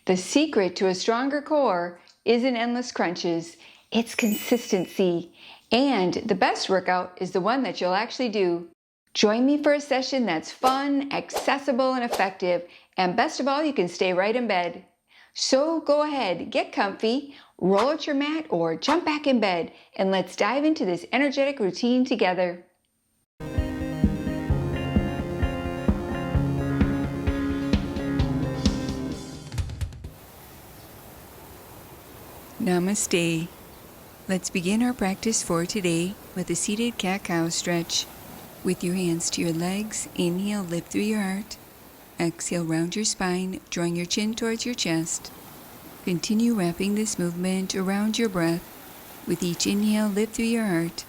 The secret to a stronger core isn't endless crunches, it's consistency. And the best workout is the one that you'll actually do. Join me for a session that's fun, accessible, and effective. And best of all, you can stay right in bed. So go ahead, get comfy, roll out your mat, or jump back in bed, and let's dive into this energetic routine together. Namaste. Let's begin our practice for today with a seated cat-cow stretch. With your hands to your legs, inhale, lift through your heart. Exhale, round your spine, drawing your chin towards your chest. Continue wrapping this movement around your breath. With each inhale, lift through your heart,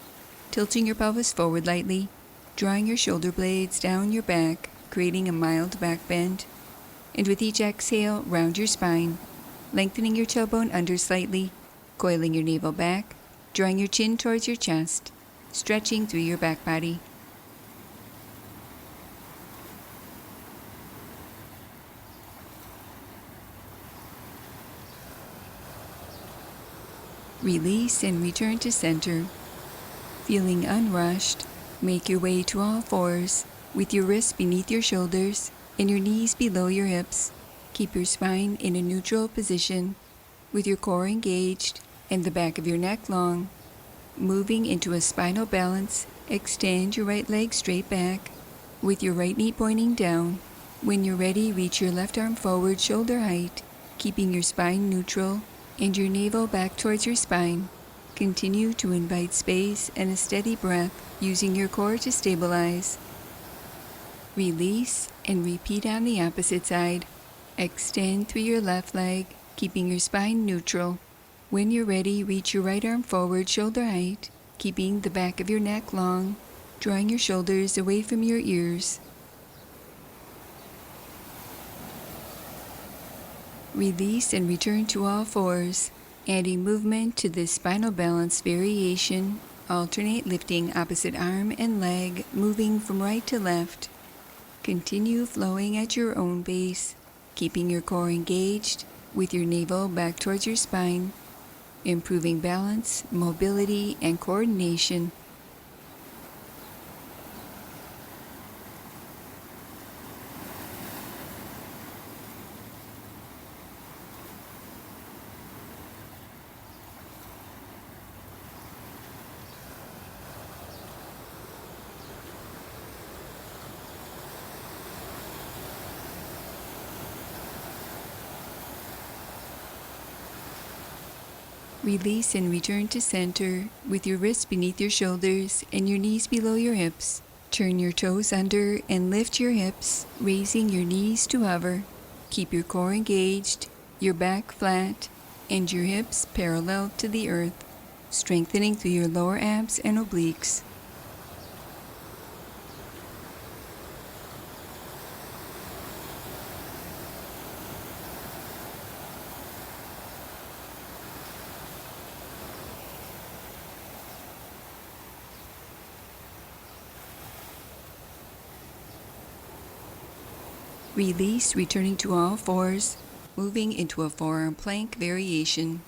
tilting your pelvis forward lightly, drawing your shoulder blades down your back, creating a mild back bend. And with each exhale, round your spine, lengthening your tailbone under slightly, coiling your navel back, drawing your chin towards your chest, stretching through your back body. Release and return to center. Feeling unrushed, make your way to all fours with your wrists beneath your shoulders and your knees below your hips. Keep your spine in a neutral position with your core engaged and the back of your neck long. Moving into a spinal balance, extend your right leg straight back with your right knee pointing down. When you're ready, reach your left arm forward shoulder height, keeping your spine neutral and your navel back towards your spine. Continue to invite space and a steady breath, using your core to stabilize. Release and repeat on the opposite side. Extend through your left leg, keeping your spine neutral. When you're ready, reach your right arm forward shoulder height, keeping the back of your neck long, drawing your shoulders away from your ears. Release and return to all fours, adding movement to this spinal balance variation. Alternate lifting opposite arm and leg, moving from right to left. Continue flowing at your own pace, keeping your core engaged with your navel back towards your spine, improving balance, mobility, and coordination. Release and return to center with your wrists beneath your shoulders and your knees below your hips. Turn your toes under and lift your hips, raising your knees to hover. Keep your core engaged, your back flat, and your hips parallel to the earth, strengthening through your lower abs and obliques. Release, returning to all fours, moving into a forearm plank variation.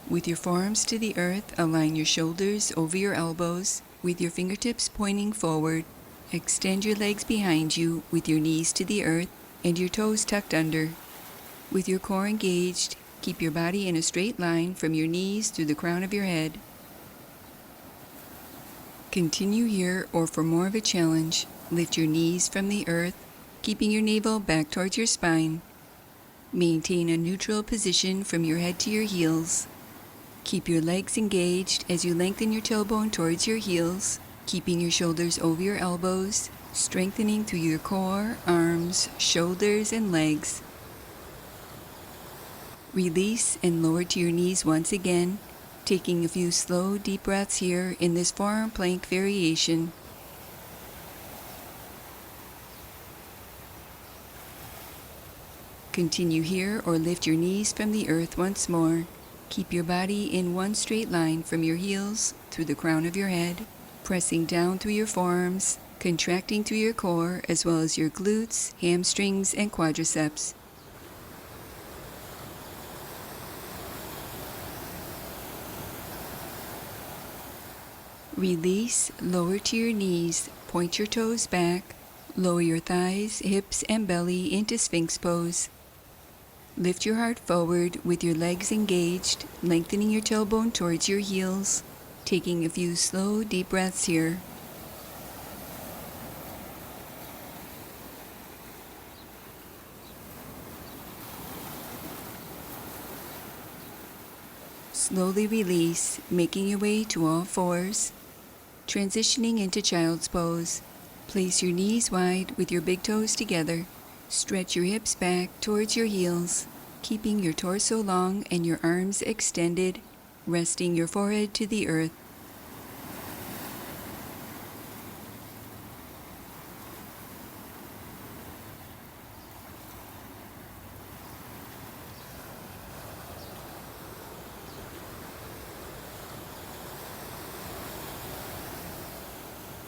With your forearms to the earth, align your shoulders over your elbows with your fingertips pointing forward. Extend your legs behind you with your knees to the earth and your toes tucked under. With your core engaged, keep your body in a straight line from your knees through the crown of your head. Continue here, or for more of a challenge, lift your knees from the earth, keeping your navel back towards your spine. Maintain a neutral position from your head to your heels. Keep your legs engaged as you lengthen your tailbone towards your heels, keeping your shoulders over your elbows, strengthening through your core, arms, shoulders, and legs. Release and lower to your knees once again, taking a few slow, deep breaths here in this forearm plank variation. Continue here, or lift your knees from the earth once more. Keep your body in one straight line from your heels through the crown of your head, pressing down through your forearms, contracting through your core as well as your glutes, hamstrings, and quadriceps. Release, lower to your knees, point your toes back, lower your thighs, hips, and belly into Sphinx pose. Lift your heart forward with your legs engaged, lengthening your tailbone towards your heels, taking a few slow, deep breaths here. Slowly release, making your way to all fours. Transitioning into child's pose. Place your knees wide with your big toes together. Stretch your hips back towards your heels, keeping your torso long and your arms extended, resting your forehead to the earth.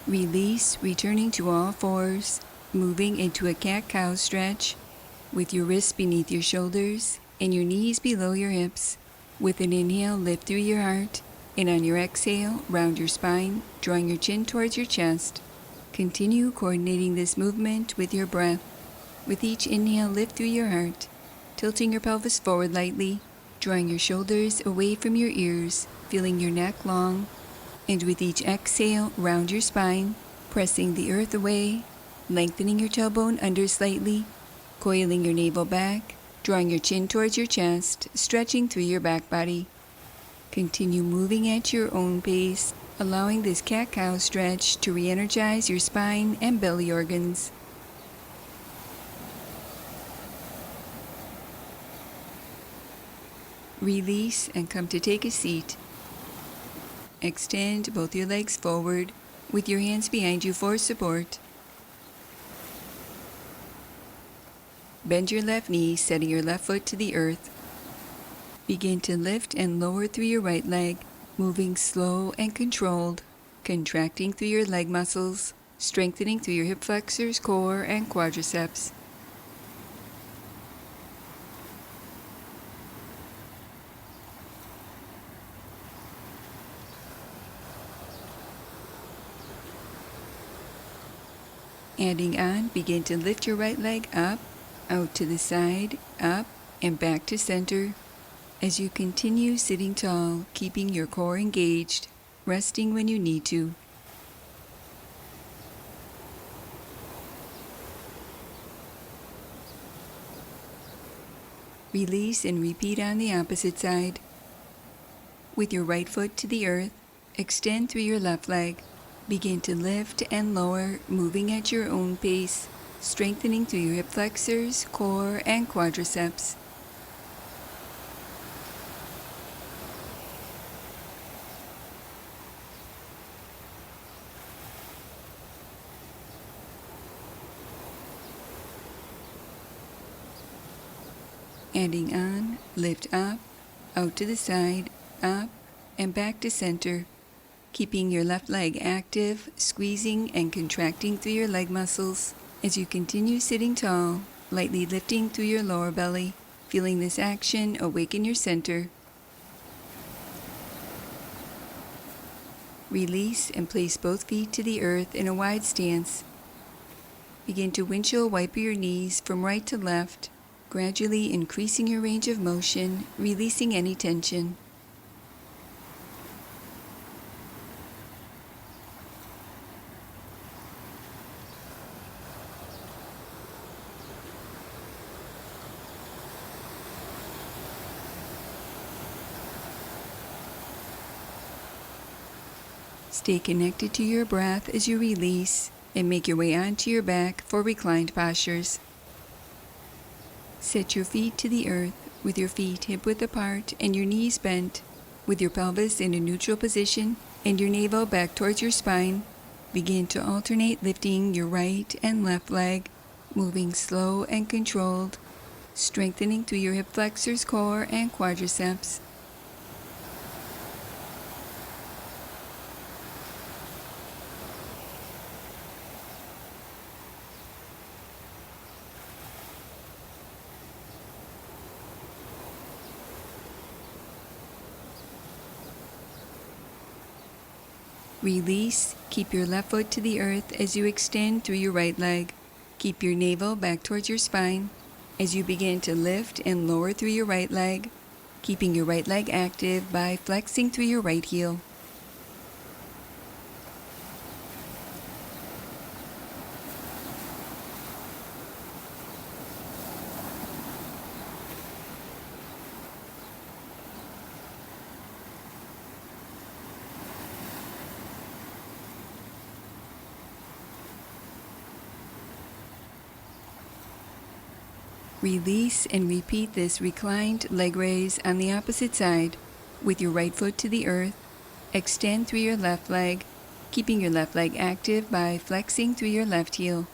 Release, returning to all fours, moving into a cat-cow stretch, with your wrists beneath your shoulders and your knees below your hips. With an inhale, lift through your heart, and on your exhale, round your spine, drawing your chin towards your chest. Continue coordinating this movement with your breath. With each inhale, lift through your heart, tilting your pelvis forward lightly, drawing your shoulders away from your ears, feeling your neck long. And with each exhale, round your spine, pressing the earth away, lengthening your tailbone under slightly, coiling your navel back, drawing your chin towards your chest, stretching through your back body. Continue moving at your own pace, allowing this cat-cow stretch to re-energize your spine and belly organs. Release and come to take a seat. Extend both your legs forward with your hands behind you for support. Bend your left knee, setting your left foot to the earth. Begin to lift and lower through your right leg, moving slow and controlled, contracting through your leg muscles, strengthening through your hip flexors, core, and quadriceps. Adding on, begin to lift your right leg up, out to the side, up, and back to center. As you continue sitting tall, keeping your core engaged, resting when you need to. Release and repeat on the opposite side. With your right foot to the earth, extend through your left leg. Begin to lift and lower, moving at your own pace, strengthening through your hip flexors, core, and quadriceps. Adding on, lift up, out to the side, up, and back to center. Keeping your left leg active, squeezing and contracting through your leg muscles as you continue sitting tall, lightly lifting through your lower belly, feeling this action awaken your center. Release and place both feet to the earth in a wide stance. Begin to windshield wiper your knees from right to left, gradually increasing your range of motion, releasing any tension. Stay connected to your breath as you release and make your way onto your back for reclined postures. Set your feet to the earth with your feet hip-width apart and your knees bent, with your pelvis in a neutral position and your navel back towards your spine. Begin to alternate lifting your right and left leg, moving slow and controlled, strengthening through your hip flexors, core, and quadriceps. Release. Keep your left foot to the earth as you extend through your right leg. Keep your navel back towards your spine as you begin to lift and lower through your right leg, keeping your right leg active by flexing through your right heel. Release and repeat this reclined leg raise on the opposite side with your right foot to the earth. Extend through your left leg, keeping your left leg active by flexing through your left heel.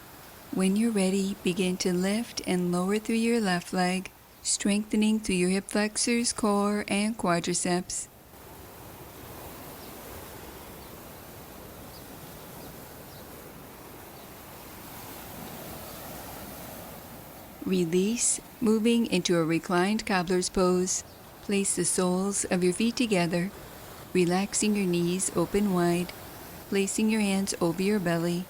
When you're ready, begin to lift and lower through your left leg, strengthening through your hip flexors, core, and quadriceps. Release, moving into a reclined cobbler's pose. Place the soles of your feet together, relaxing your knees open wide, placing your hands over your belly.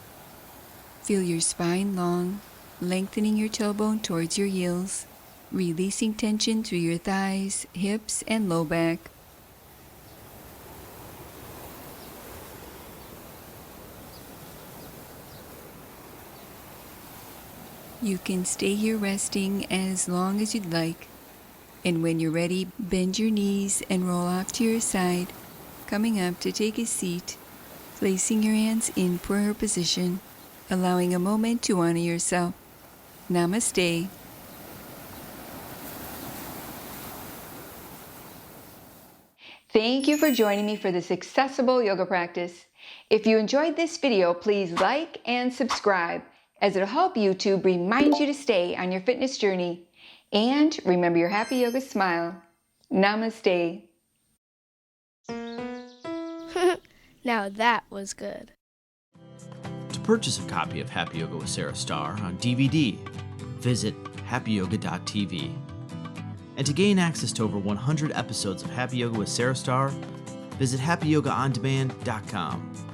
Feel your spine long, lengthening your tailbone towards your heels, releasing tension through your thighs, hips, and low back. You can stay here resting as long as you'd like, and when you're ready, bend your knees and roll off to your side, coming up to take a seat, placing your hands in prayer position, allowing a moment to honor yourself. Namaste. Thank you for joining me for this accessible yoga practice. If you enjoyed this video, please like and subscribe, as it'll help YouTube remind you to stay on your fitness journey. And remember your happy yoga smile. Namaste. Now that was good. To purchase a copy of Happy Yoga with Sarah Starr on DVD, visit happyyoga.tv. And to gain access to over 100 episodes of Happy Yoga with Sarah Starr, visit happyyogaondemand.com.